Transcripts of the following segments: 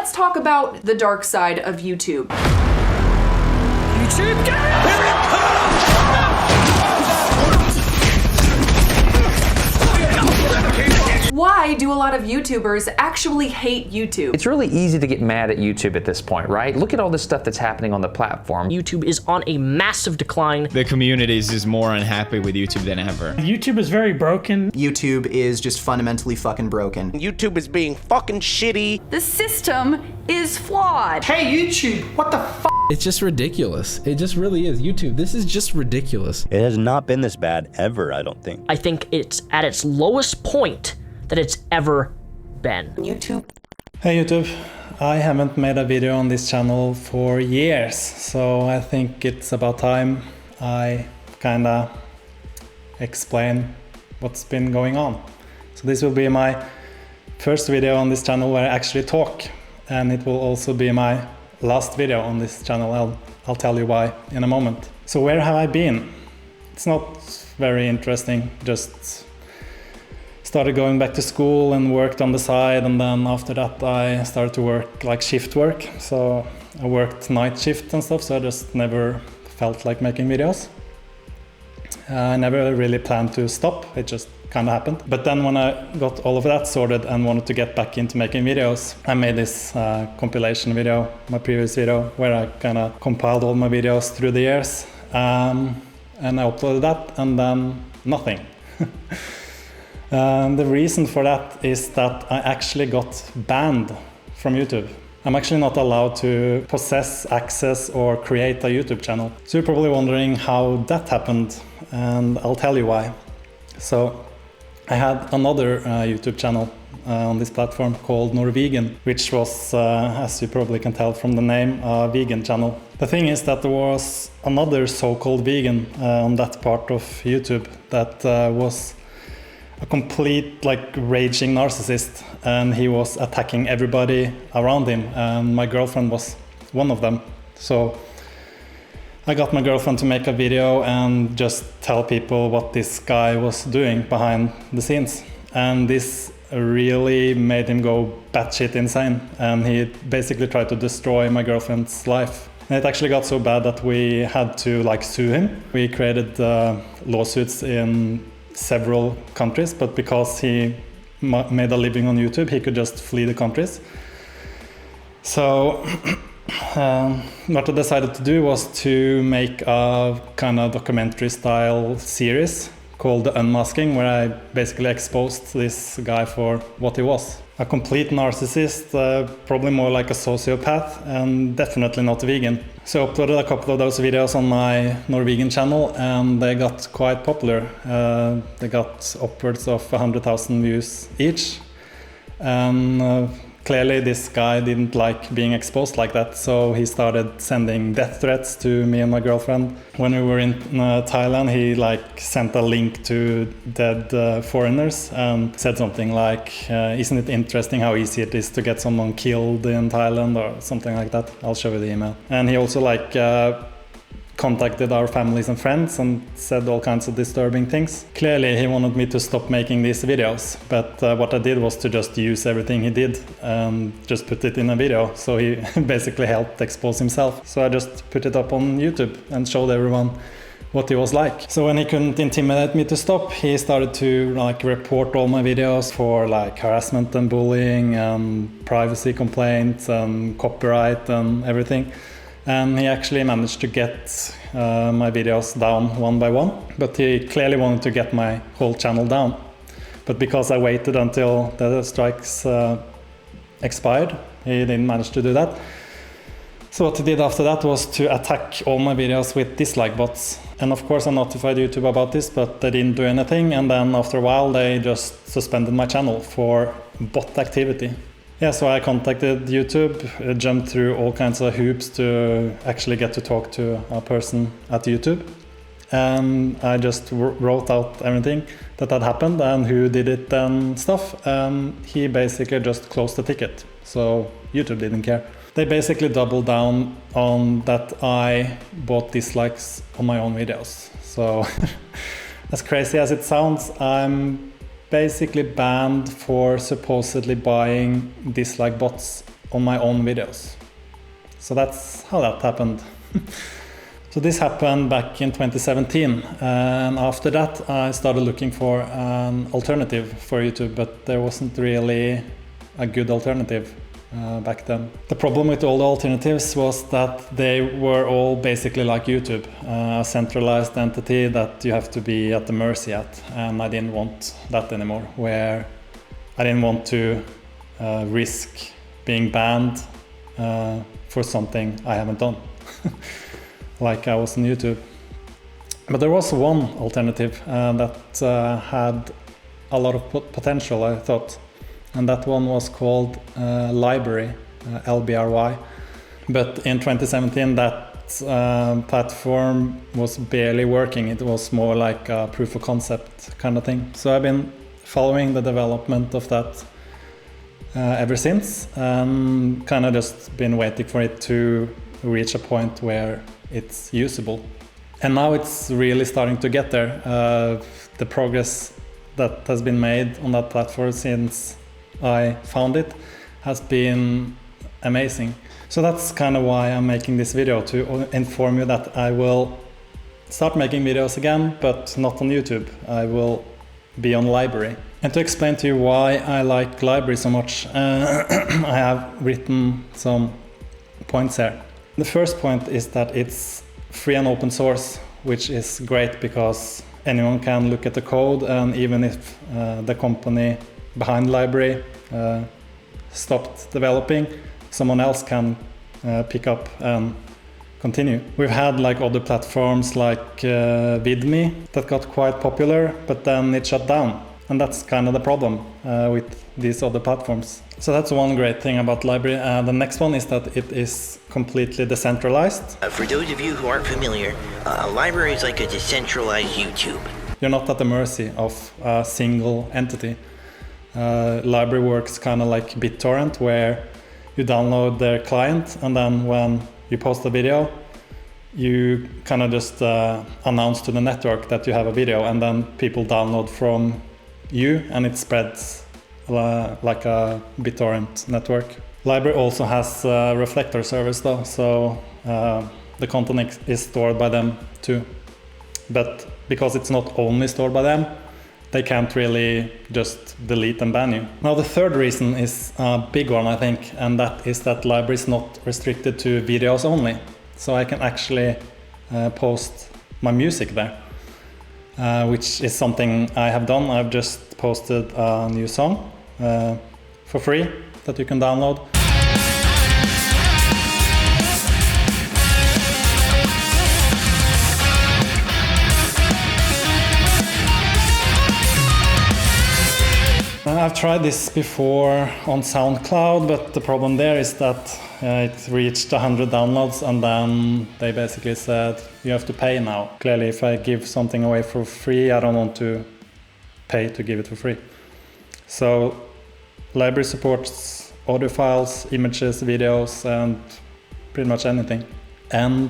let's talk about the dark side of YouTube. YouTube, Why do a lot of YouTubers actually hate YouTube? It's really easy to get mad at YouTube at this point, right? Look at all this stuff that's happening on the platform. YouTube is on a massive decline. The community is just more unhappy with YouTube than ever. YouTube is very broken. YouTube is just fundamentally fucking broken. YouTube is being fucking shitty. The system is flawed. Hey YouTube, what the f***? It's just ridiculous. It just really is. YouTube, this is just ridiculous. It has not been this bad ever, I don't think. I think it's at its lowest point that it's ever been. YouTube. Hey YouTube, I haven't made a video on this channel for years, so I think it's about time I kinda explain what's been going on. So this will be my first video on this channel where I actually talk, and it will also be my last video on this channel. I'll tell you why in a moment. So where have I been? It's not very interesting, just started going back to school and worked on the side, and then after that I started to work like shift work. So I worked night shift and stuff, so I just never felt like making videos. I never really planned to stop, it just kind of happened. But then when I got all of that sorted and wanted to get back into making videos, I made this compilation video, my previous video, where I kind of compiled all my videos through the years. And I uploaded that, and then nothing. The reason for that is that I actually got banned from YouTube. I'm actually not allowed to possess, access, or create a YouTube channel. So you're probably wondering how that happened, and I'll tell you why. So I had another YouTube channel on this platform called Norwegian, which was, as you probably can tell from the name, a vegan channel. The thing is that there was another so-called vegan on that part of YouTube that was a complete raging narcissist, and he was attacking everybody around him, and my girlfriend was one of them. So I got my girlfriend to make a video and just tell people what this guy was doing behind the scenes, and this really made him go batshit insane, and he basically tried to destroy my girlfriend's life. And it actually got so bad that we had to sue him. We created lawsuits in several countries, but because he made a living on YouTube, he could just flee the countries. So what I decided to do was to make a kind of documentary style series called The Unmasking, where I basically exposed this guy for what he was. A complete narcissist, probably more like a sociopath, and definitely not vegan. So I uploaded a couple of those videos on my Norwegian channel, and they got quite popular. They got upwards of 100,000 views each. And clearly this guy didn't like being exposed like that, so he started sending death threats to me and my girlfriend. When we were in Thailand, he sent a link to dead foreigners and said something like, isn't it interesting how easy it is to get someone killed in Thailand, or something like that. I'll show you the email. And he also contacted our families and friends and said all kinds of disturbing things. Clearly he wanted me to stop making these videos, but what I did was to just use everything he did and just put it in a video, so he basically helped expose himself. So I just put it up on YouTube and showed everyone what he was like. So when he couldn't intimidate me to stop, he started to report all my videos for harassment and bullying and privacy complaints and copyright and everything. And he actually managed to get my videos down one by one, but he clearly wanted to get my whole channel down. But because I waited until the strikes expired, he didn't manage to do that. So what he did after that was to attack all my videos with dislike bots. And of course I notified YouTube about this, but they didn't do anything. And then after a while they just suspended my channel for bot activity. Yeah, so I contacted YouTube, jumped through all kinds of hoops to actually get to talk to a person at YouTube. And I just wrote out everything that had happened and who did it and stuff. And he basically just closed the ticket. So YouTube didn't care. They basically doubled down on that I bought dislikes on my own videos. So as crazy as it sounds, I'm basically banned for supposedly buying dislike bots on my own videos. So that's how that happened. So this happened back in 2017, and after that I started looking for an alternative for YouTube, but there wasn't really a good alternative back then. The problem with all the alternatives was that they were all basically like YouTube, a centralized entity that you have to be at the mercy at, and I didn't want that anymore, where I didn't want to risk being banned for something I haven't done. Like I was on YouTube. But there was one alternative that had a lot of potential, I thought. And that one was called LBRY, LBRY. But in 2017, that platform was barely working. It was more like a proof of concept kind of thing. So I've been following the development of that ever since, and kind of just been waiting for it to reach a point where it's usable. And now it's really starting to get there. The progress that has been made on that platform since I found it has been amazing. So that's kind of why I'm making this video, to inform you that I will start making videos again, but not on YouTube. I will be on LBRY. And to explain to you why I like LBRY so much, I have written some points here. The first point is that it's free and open source, which is great because anyone can look at the code, and even if the company behind LBRY stopped developing, someone else can pick up and continue. We've had like other platforms like VidMe that got quite popular, but then it shut down. And that's kind of the problem with these other platforms. So that's one great thing about LBRY. The next one is that it is completely decentralized. For those of you who aren't familiar, LBRY is like a decentralized YouTube. You're not at the mercy of a single entity. LBRY works kind of like BitTorrent, where you download their client, and then when you post a video, you kind of just announce to the network that you have a video, and then people download from you, and it spreads like a BitTorrent network. LBRY also has a Reflector service though, so the content is stored by them too. But because it's not only stored by them, they can't really just delete and ban you. Now the third reason is a big one, I think, and that is that LBRY is not restricted to videos only. So I can actually post my music there, which is something I have done. I've just posted a new song for free that you can download. I've tried this before on SoundCloud, but the problem there is that it reached 100 downloads, and then they basically said you have to pay now. Clearly, if I give something away for free, I don't want to pay to give it for free. So LBRY supports audio files, images, videos, and pretty much anything. And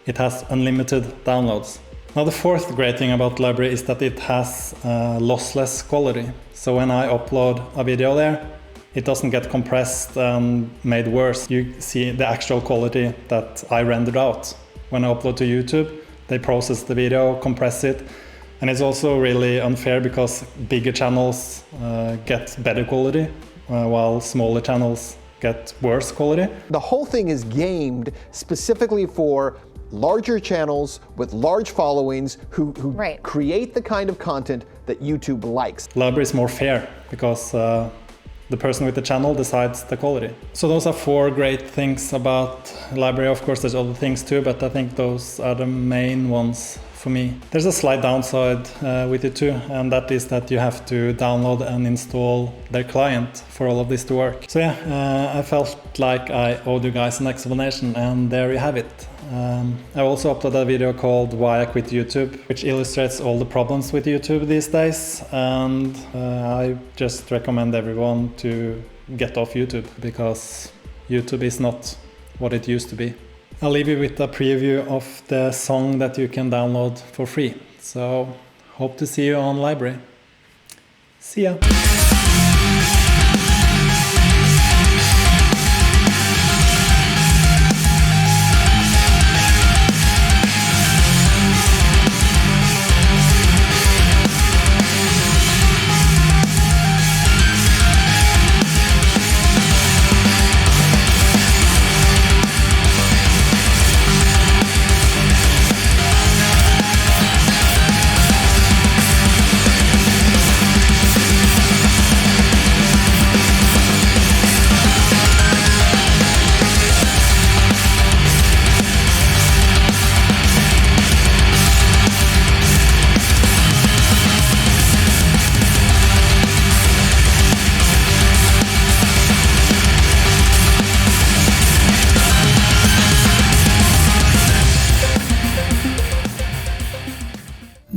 it has unlimited downloads. Now the fourth great thing about LBRY is that it has lossless quality. So when I upload a video there, it doesn't get compressed and made worse. You see the actual quality that I rendered out. When I upload to YouTube, they process the video, compress it. And it's also really unfair because bigger channels get better quality, while smaller channels get worse quality. The whole thing is gamed specifically for larger channels with large followings who create the kind of content that YouTube likes. LBRY is more fair because the person with the channel decides the quality. So those are four great things about LBRY. Of course, there's other things too, but I think those are the main ones for me. There's a slight downside with it too, and that is that you have to download and install their client for all of this to work. So yeah, I felt like I owed you guys an explanation, and there you have it. I also uploaded a video called Why I Quit YouTube, which illustrates all the problems with YouTube these days, and I just recommend everyone to get off YouTube because YouTube is not what it used to be. I'll leave you with a preview of the song that you can download for free. So hope to see you on LBRY. See ya!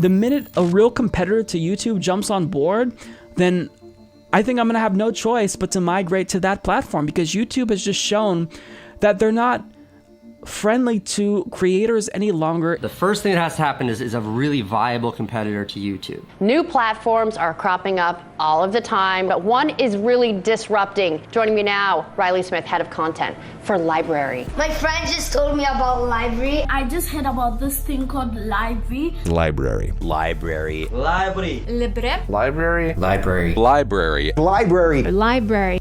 the minute a real competitor to YouTube jumps on board, then I think I'm gonna have no choice but to migrate to that platform, because YouTube has just shown that they're not friendly to creators any longer. The first thing that has to happen is a really viable competitor to YouTube. New platforms are cropping up all of the time, but one is really disrupting. Joining me now, Riley Smith, head of content for LBRY. My friend just told me about LBRY. I just heard about this thing called LBRY. LBRY. LBRY. LBRY. LBRY. LBRY. LBRY. LBRY. LBRY.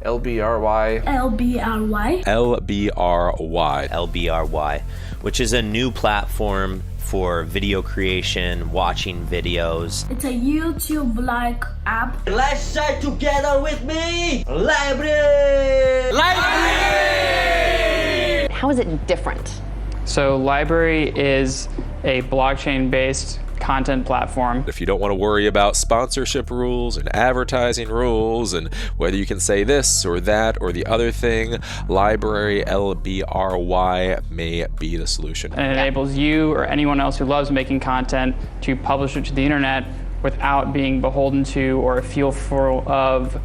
LBRY. LBRY. LBRY. LBRY. LBRY, which is a new platform for video creation, watching videos. It's a YouTube-like app. Let's start together with me, LBRY! LBRY! How is it different? So LBRY is a blockchain-based content platform. If you don't want to worry about sponsorship rules and advertising rules and whether you can say this or that or the other thing, LBRY, LBRY, may be the solution. And it enables you or anyone else who loves making content to publish it to the internet without being beholden to or fearful of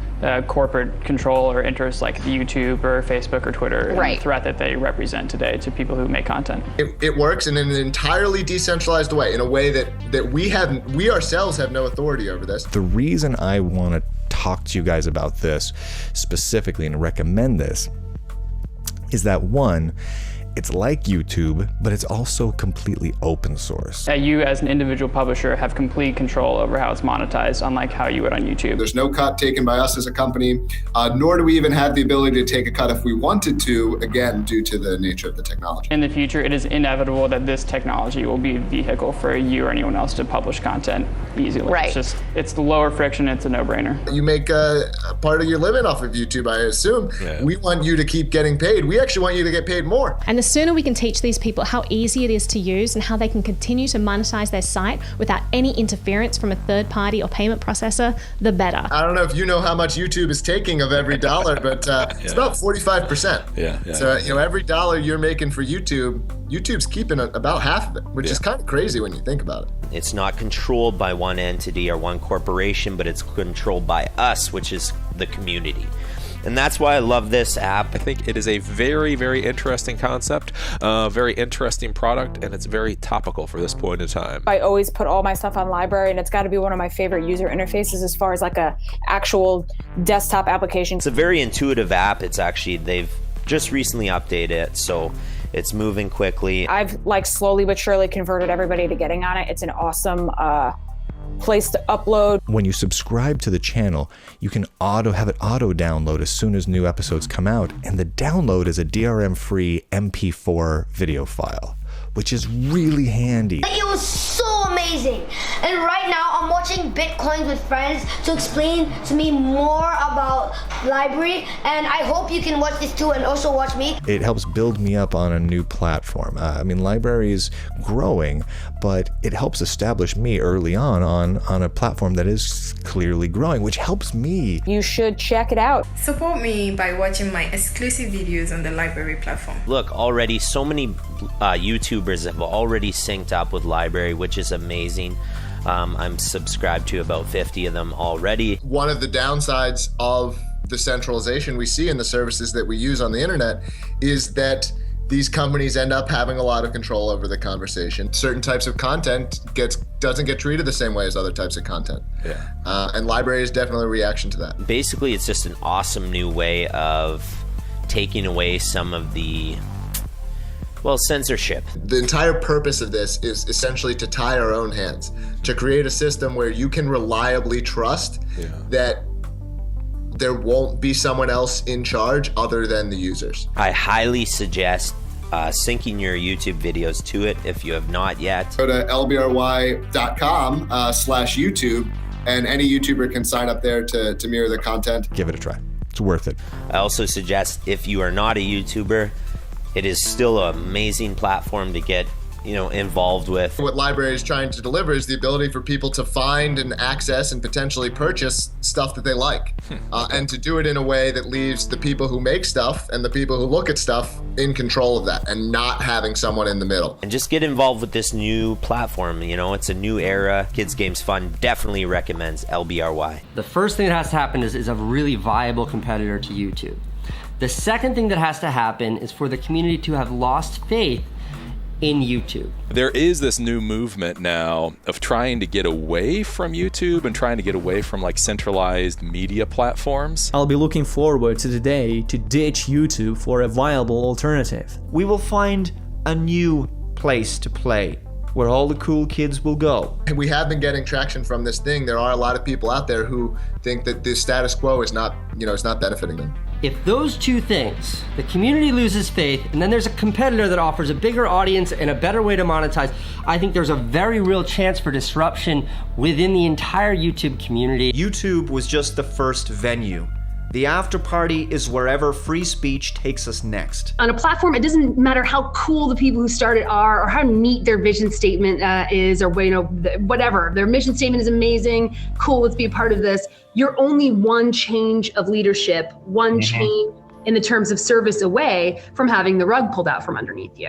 corporate control or interests like YouTube or Facebook or Twitter, and the threat that they represent today to people who make content. It works in an entirely decentralized way, in a way that we ourselves have no authority over this. The reason I want to talk to you guys about this specifically and recommend this is that, one, it's like YouTube, but it's also completely open source. You as an individual publisher have complete control over how it's monetized, unlike how you would on YouTube. There's no cut taken by us as a company, nor do we even have the ability to take a cut if we wanted to, again, due to the nature of the technology. In the future, it is inevitable that this technology will be a vehicle for you or anyone else to publish content easily. It's the lower friction, it's a no-brainer. You make a part of your living off of YouTube, I assume. We want you to keep getting paid. We actually want you to get paid more. And the sooner we can teach these people how easy it is to use and how they can continue to monetize their site without any interference from a third party or payment processor, the better. I don't know if you know how much YouTube is taking of every dollar, but it's about 45%. So every dollar you're making for YouTube's keeping about half of it, which is kind of crazy when you think about it. It's not controlled by one entity or one corporation, but it's controlled by us, which is the community. And that's why I love this app. I think it is a very, very interesting concept, very interesting product, and it's very topical for this point in time. I always put all my stuff on LBRY, and it's got to be one of my favorite user interfaces as far as like a actual desktop application. It's a very intuitive app. It's actually, they've just recently updated it, so it's moving quickly. I've slowly but surely converted everybody to getting on it. It's an awesome place to upload. When you subscribe to the channel, you can have it auto download as soon as new episodes come out, and the download is a DRM-free MP4 video file, which is really handy. It was so amazing. And right now I'm watching Bitcoins with friends to explain to me more about LBRY, and I hope you can watch this too and also watch me. It helps build me up on a new platform. LBRY is growing, but it helps establish me early on a platform that is clearly growing, which helps me. You should check it out. Support me by watching my exclusive videos on the LBRY platform. Look, already so many YouTubers have already synced up with LBRY, which is amazing. I'm subscribed to about 50 of them already. One of the downsides of the centralization we see in the services that we use on the internet is that these companies end up having a lot of control over the conversation. Certain types of content doesn't get treated the same way as other types of content. And LBRY is definitely a reaction to that. Basically, it's just an awesome new way of taking away some of the censorship. The entire purpose of this is essentially to tie our own hands, to create a system where you can reliably trust that there won't be someone else in charge other than the users. I highly suggest syncing your YouTube videos to it if you have not yet. Go to lbry.com/YouTube, and any YouTuber can sign up there to mirror the content. Give it a try. It's worth it. I also suggest, if you are not a YouTuber, it is still an amazing platform to get involved with. What LBRY is trying to deliver is the ability for people to find and access and potentially purchase stuff that they like, and to do it in a way that leaves the people who make stuff and the people who look at stuff in control of that, and not having someone in the middle. And just get involved with this new platform. It's a new era. Kids Games Fun definitely recommends LBRY. The first thing that has to happen is a really viable competitor to YouTube. The second thing that has to happen is for the community to have lost faith in YouTube. There is this new movement now of trying to get away from YouTube and trying to get away from like centralized media platforms. I'll be looking forward to the day to ditch YouTube for a viable alternative. We will find a new place to play, where all the cool kids will go. And we have been getting traction from this thing. There are a lot of people out there who think that the status quo is not, it's not benefiting them. If those two things, the community loses faith, and then there's a competitor that offers a bigger audience and a better way to monetize, I think there's a very real chance for disruption within the entire YouTube community. YouTube was just the first venue. The after party is wherever free speech takes us next. On a platform, it doesn't matter how cool the people who started are, or how neat their vision statement is, or whatever. Their mission statement is amazing, cool, let's be a part of this. You're only one change of leadership, one change in the terms of service away from having the rug pulled out from underneath you.